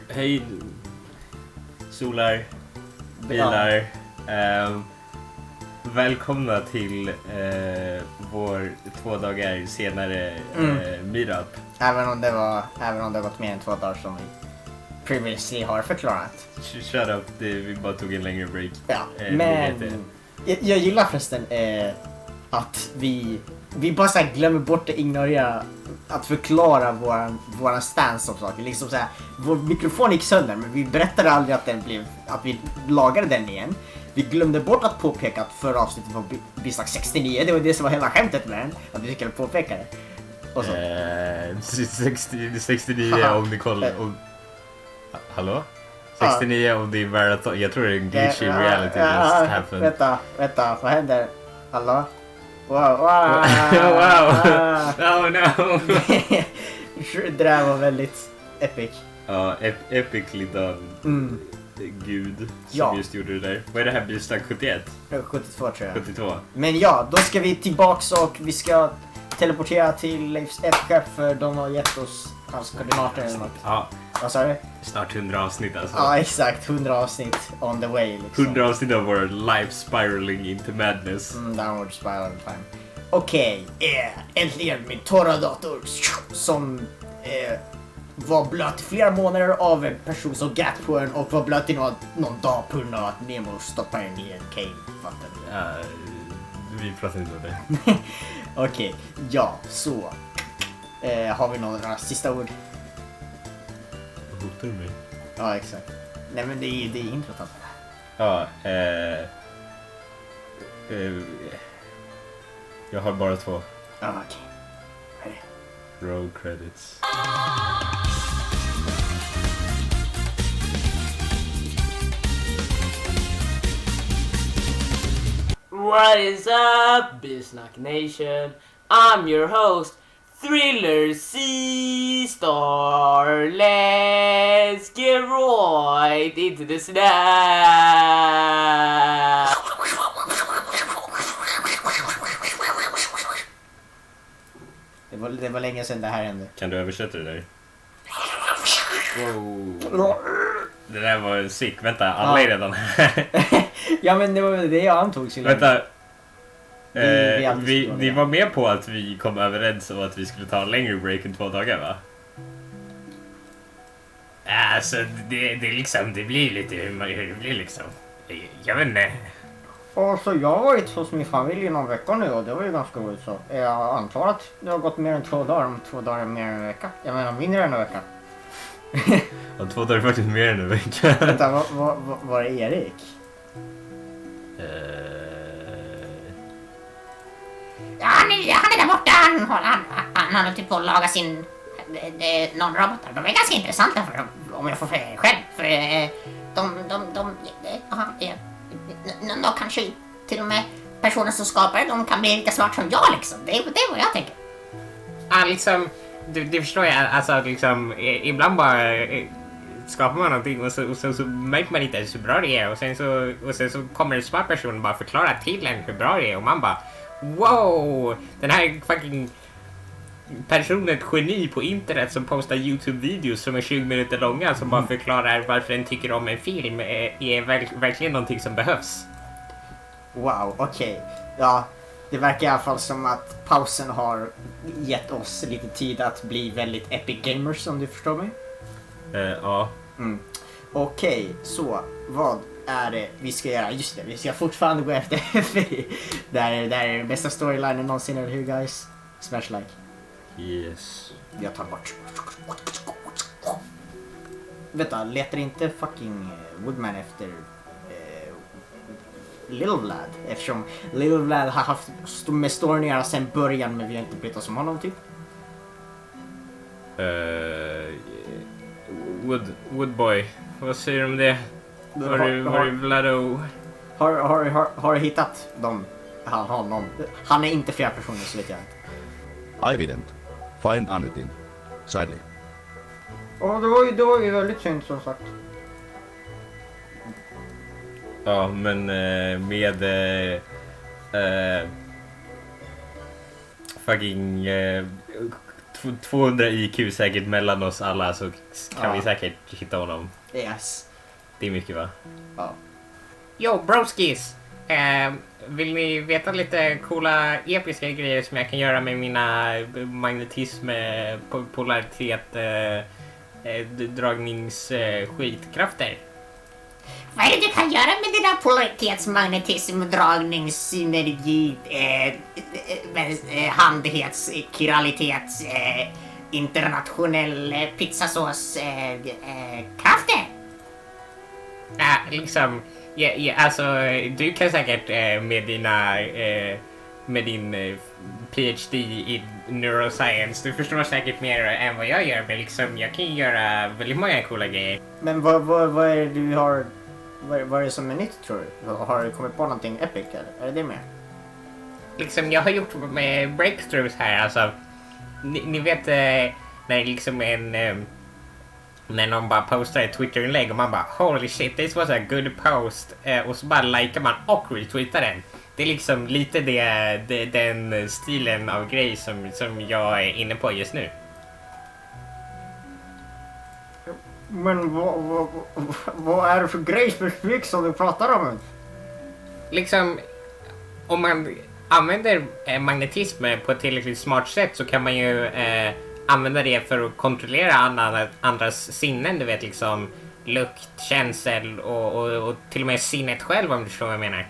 Hej solar, bilar. Välkomna till vår 2 dagar senare meetup. Även om det har gått mer än 2 dagar som vi previously har förklarat. Shut up, vi bara tog en längre break. Ja, men jag gillar förresten att vi bara så här glömmer bort att ignorera att förklara våran stance om saker. Liksom så här, vår mikrofon gick sönder, men vi berättade aldrig att vi lagade den igen. Vi glömde bort att påpeka att förra avsnittet var bisak 69. Det var det som var hela skämtet med den, att vi skulle påpeka det. Och så. 69 om ni kollar. Hallå? 69 om din marathon. Jag tror det är en glitch i reality just happened. Vänta, vad händer? Hallå? Wow. Wow. Oh no. Det där var väldigt epic. Ja, epically done. Gud som just gjorde det där. Vad är det här, bislag 71? 72 tror jag. 72. Men ja, då ska vi tillbaks och vi ska teleportera till Leifs F-chef, för de har gett oss hans koordinater eller något. Ja. Vad sa du? Snart 100 avsnitt alltså. Ja, exakt. 100 avsnitt on the way liksom. 100 avsnitt av vår life spiraling into madness. Downward spiral time. Okej, äntligen min torra dator som var blöt i flera månader av en person som gatt på den och var blöt i någon dag på grund av att Nemo stoppade den i en cave. Vi pratar inte om det. Okej, ja, så. Har vi några sista ord? Hotar du mig? Ja, exakt. Nej, men det är introt alltså. Ja, jag har bara 2. Ja, okej. Hej. Roll credits. What is up, Bisnack Nation? I'm your host, Thriller C-Star. Let's get right into the snap. Det var länge sedan det här hände. Kan du översätta det där? Wow. Det där var sick. Vänta, alla är redan här. Ja, men det var det jag antog. Vänta. Ni var med på att vi kom överens om att vi skulle ta en längre break än 2 dagar, va? Alltså, det liksom, det blir lite hur det blir liksom. Jag vet inte. Så jag har varit hos min familj i någon vecka nu och det var ju ganska roligt så. Jag antar att det har gått mer än 2 dagar, om 2 dagar är mer än en vecka. Jag menar mindre än en vecka. Ja, 2 dagar är faktiskt mer än en vecka. Vänta, var är Erik? Ja, han är där borta. Han håller typ på att laga sin någon robotar. De är ganska intressanta för dem, om jag får säga det själv. För de kanske till och med personer som skapar de kan bli lika smart som jag liksom. Det är vad jag tänker. Ja, liksom, du förstår jag, alltså liksom, ibland bara skapar man någonting och så märker man inte ens hur bra det är och sen så kommer en smart person och bara förklara till en hur bra det är och man bara wow, den här fucking personen, ett geni på internet som postar YouTube-videos som är 20 minuter långa som bara förklarar varför den tycker om en film är verkligen någonting som behövs. Wow, okej. Ja, det verkar i alla fall som att pausen har gett oss lite tid att bli väldigt epic gamers, om du förstår mig. Ja. Okej, så vad är det vi ska göra? Just det, vi ska fortfarande gå efter FI. Det är den bästa storylinen någonsin, eller hur guys? Smash like. Yes. Jag tar bort. Vänta, letar inte fucking Woodman efter Little Vlad? Eftersom Little Vlad har haft med storyn att göra sen början, men vi har inte brytt oss om honom typ. Woodboy, vad säger du om det? Har du Vlado? Har du hittat dem? Honom? Han är inte flera personer så vet jag inte. I didn't find anything, sadly. Ja, det var ju väldigt synd som sagt. Ja, men med fucking 200 IQ säkert mellan oss alla så kan vi säkert hitta honom. Yes. Det är mycket va? Ja. Yo, broskis! Vill ni veta lite coola episka grejer som jag kan göra med mina magnetism, polaritet, dragningsskitkrafter? Vad är det du kan göra med dina polaritets, magnetism, dragning, synergi, handhets, kiralitets, internationell pizzasås, krafter? Liksom, alltså du kan säkert med din PhD i neuroscience, du förstår säkert mer än vad jag gör, men liksom jag kan göra väldigt många coola grejer. Men vad är det du har... Vad är det som är nytt tror du? Har du kommit på någonting epic eller? Är det med? Liksom jag har gjort med breakthroughs här, alltså ni vet när liksom när någon bara postar ett Twitter-inlägg och man bara holy shit, this was a good post och så bara likar man och retweetar den. Det är liksom lite den stilen av grej som jag är inne på just nu. Men vad är det för grej specifikt som du pratar om? Liksom om man använder magnetism på ett tillräckligt smart sätt så kan man ju använda det för att kontrollera andras sinnen, du vet liksom lukt, känsel och till och med sinnet själv, om du förstår vad jag menar.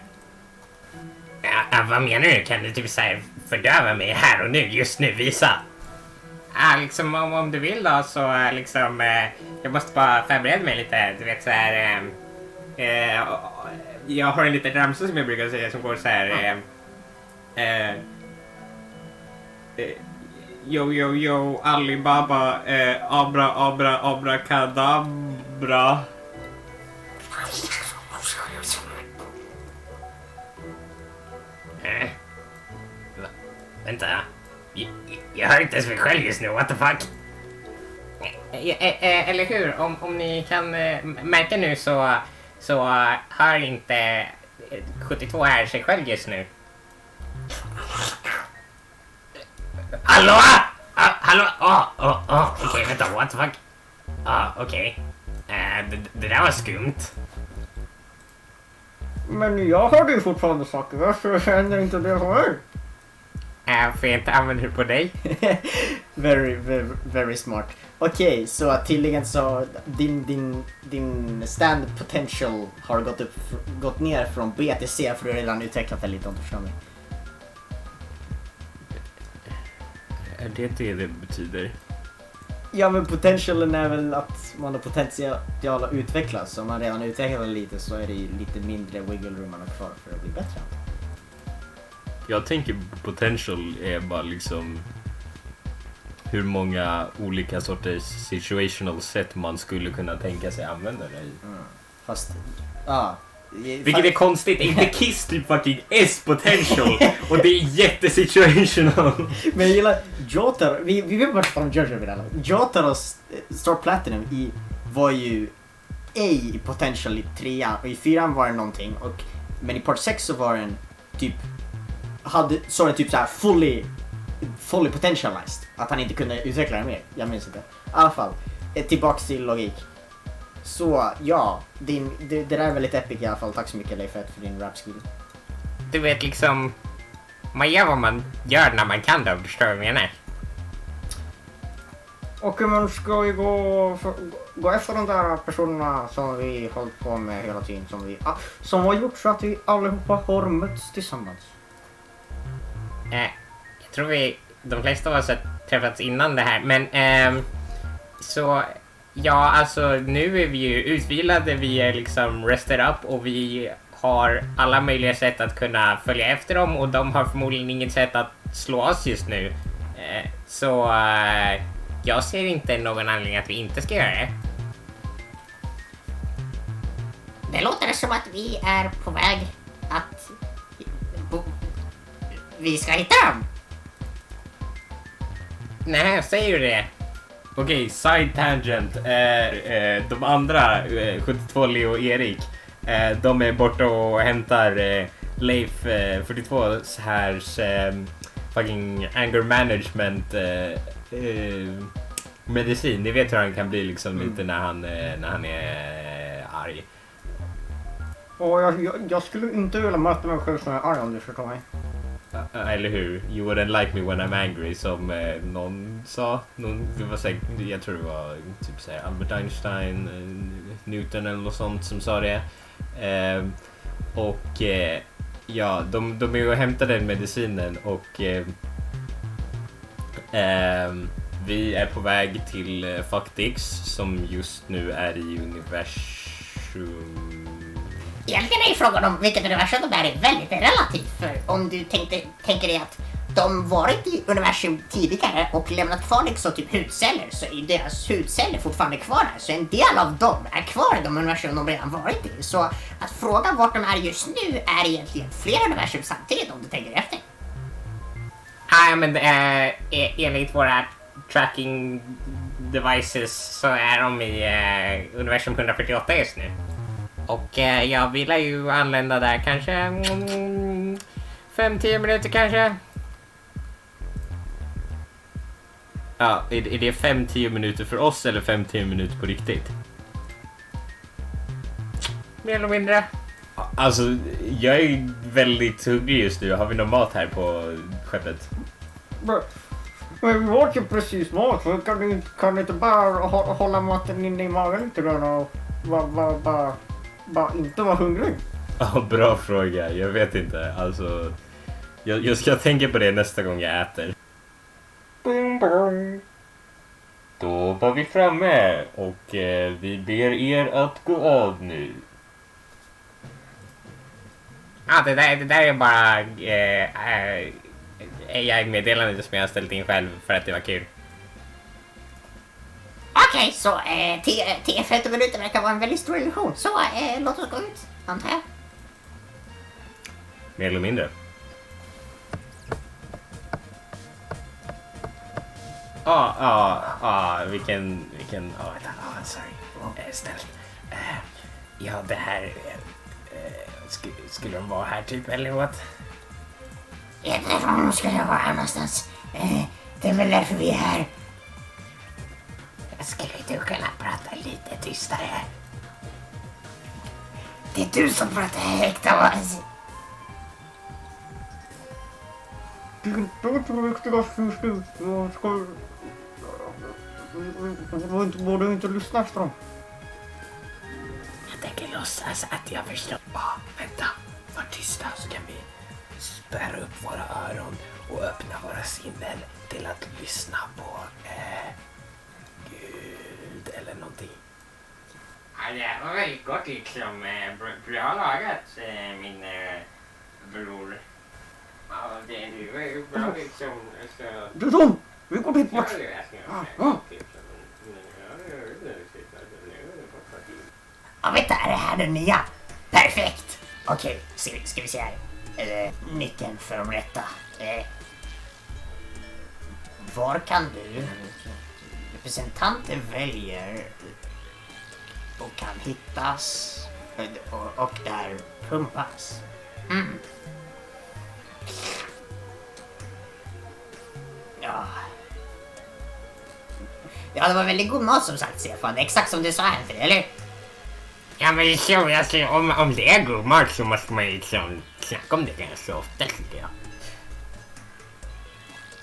Vad menar du? Kan du typ säga fördöva mig här och nu, just nu, visa? Liksom om du vill då så liksom jag måste bara förbereda mig lite, du vet så här. Jag har en liten ramsa som jag brukar säga som går så här. Yo, Alibaba, abrakadabra. Vänta. Jag hör inte ens mig själv just nu, what the fuck? Eller hur? Om ni kan märka nu så hör inte 72 här sig själv just nu. Hallå? Hallå? Okej, vänta, what the fuck? Okej. Det där var skumt. Men jag hörde ju fortfarande saker, varför händer inte det här? Får jag inte använda det på dig? very smart. Okej, så tydligen så din stand potential har gått ner från B till C för du har redan utvecklat det lite, om du förstår mig. Är det betyder? Ja, men potentialen är väl att man har potential att utvecklas. Så om man redan utvecklar lite så är det ju lite mindre wiggle room man har kvar för att bli bättre. Jag tänker potential är bara liksom hur många olika sorters situational sätt man skulle kunna tänka sig använda det i. Fast, ja. Vilket är konstigt, inte Kiss typ fucking S potential och det är jättesituational. Men jag gillar Jotaro, vi vet bara om Jojo vid alla. Jotaros Star Platinum var ju A i potential i 3:an och i 4:an var det någonting men i part 6 så var den typ typ så här fully potentialized, att han inte kunde utveckla det mer. Jag minns inte. I alla fall, tillbaks till logik. Så ja, det där är väldigt epic i alla fall. Tack så mycket Leif för din rap skill. Du vet liksom, man gör vad man gör när man kan det, förstår du vad jag menar? Och man ska vi gå efter de där personerna som vi hållit på med hela tiden, som har gjort så att vi allihopa har mötts tillsammans. Jag tror de flesta av oss har träffats innan det här, men så ja, alltså nu är vi ju utvilade, vi är liksom rested up och vi har alla möjliga sätt att kunna följa efter dem och de har förmodligen inget sätt att slå oss just nu. Så jag ser inte någon anledning att vi inte ska göra det. Det låter som att vi är på väg att vi ska hitta dem. Nej, säger du det? Okej, side tangent. De andra, 72 Leo och Erik, de är borta och hämtar Leif 42 här fucking anger management medicin. Ni vet hur han kan bli liksom lite när han är arg. Och jag skulle inte vilja möta mig själv som är arg, om du förstår mig. Eller hur? You wouldn't like me when I'm angry, som någon sa. Det var säkert, jag tror det var typ så här, Albert Einstein, Newton eller något sånt som sa det. Ja, de är ju och hämtar den medicinen och vi är på väg till Factix som just nu är i universum. Egentligen är ju frågan om vilket universum de är väldigt relativt. För om du tänker dig att de varit i universum tidigare och lämnat kvar liksom typ hudceller, så är deras hudceller fortfarande kvar här. Så en del av dem är kvar i de universum de redan varit i. Så att fråga vart de är just nu är egentligen flera universum samtidigt, om du tänker efter. Ja, men enligt våra tracking devices så är de i universum 148 just nu. Och jag vill ju anlända där kanske 5-10 minuter kanske. Ja, är det 5-10 minuter för oss eller 5-10 minuter på riktigt? Mer eller mindre. Alltså, jag är väldigt hungrig just nu. Har vi någon mat här på skeppet? Men vi åt ju precis mat, så kan du inte bara hålla maten inne i magen lite grann och bara inte vara hungrig? Ja, bra fråga. Jag vet inte. Alltså, jag ska tänka på det nästa gång jag äter. Då var vi framme och vi ber er att gå av nu. Ja, det där är bara AI-meddelande som jag har ställt in själv för att det var kul. Okej, så 10-15 minuter verkar vara en väldigt stor illusion. Så låt oss gå ut, antar jag. Mer eller mindre. Vilken, sorry. Snällt. Ja, det här... skulle de vara här typ, eller vad? Jag vet inte om de skulle vara här någonstans. Det är väl därför vi är här. Skulle du kunna prata lite tystare? Det är du som pratar högt av oss. Det är inte viktigast just nu. Borde inte lyssna efter dem. Jag tänker låtsas att jag förstår. Vänta. Var tysta så kan vi spärra upp våra öron och öppna våra sinnen till att lyssna på Gud eller någonting. Ja, det var väldigt gott liksom. Bra lagat, min bror. Ja, det var ju bra liksom. Du Tom, vi går dit bort. Ja, vänta, är det här den nya? Perfekt! Okej, ska vi se här. Nyckeln för de rätta. Var kan du? Representanter väljer och kan hittas och där pumpas. Ja, det var väldigt god mat som sagt, Stefan. Exakt som du sa här, eller? Ja, men så, alltså, om det är god mat så måste man ju liksom snacka om det ganska ofta, tycker jag.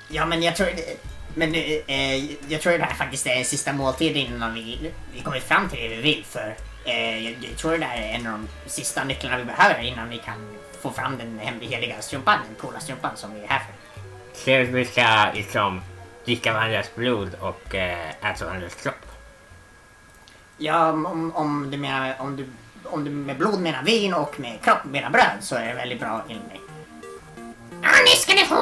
Ja, men jag tror det här faktiskt är sista måltiden innan vi kommer fram till det vi vill. För jag tror det här är en av de sista nycklarna vi behöver innan vi kan få fram den heliga strumpan, den coola strumpan som vi är här för. Så vi ska liksom dricka varandras blod och äta varandras kropp. Ja, om du med blod menar vin och med kropp menar bröd, så är det väldigt bra enligt mig. Ja, nu ska ni få!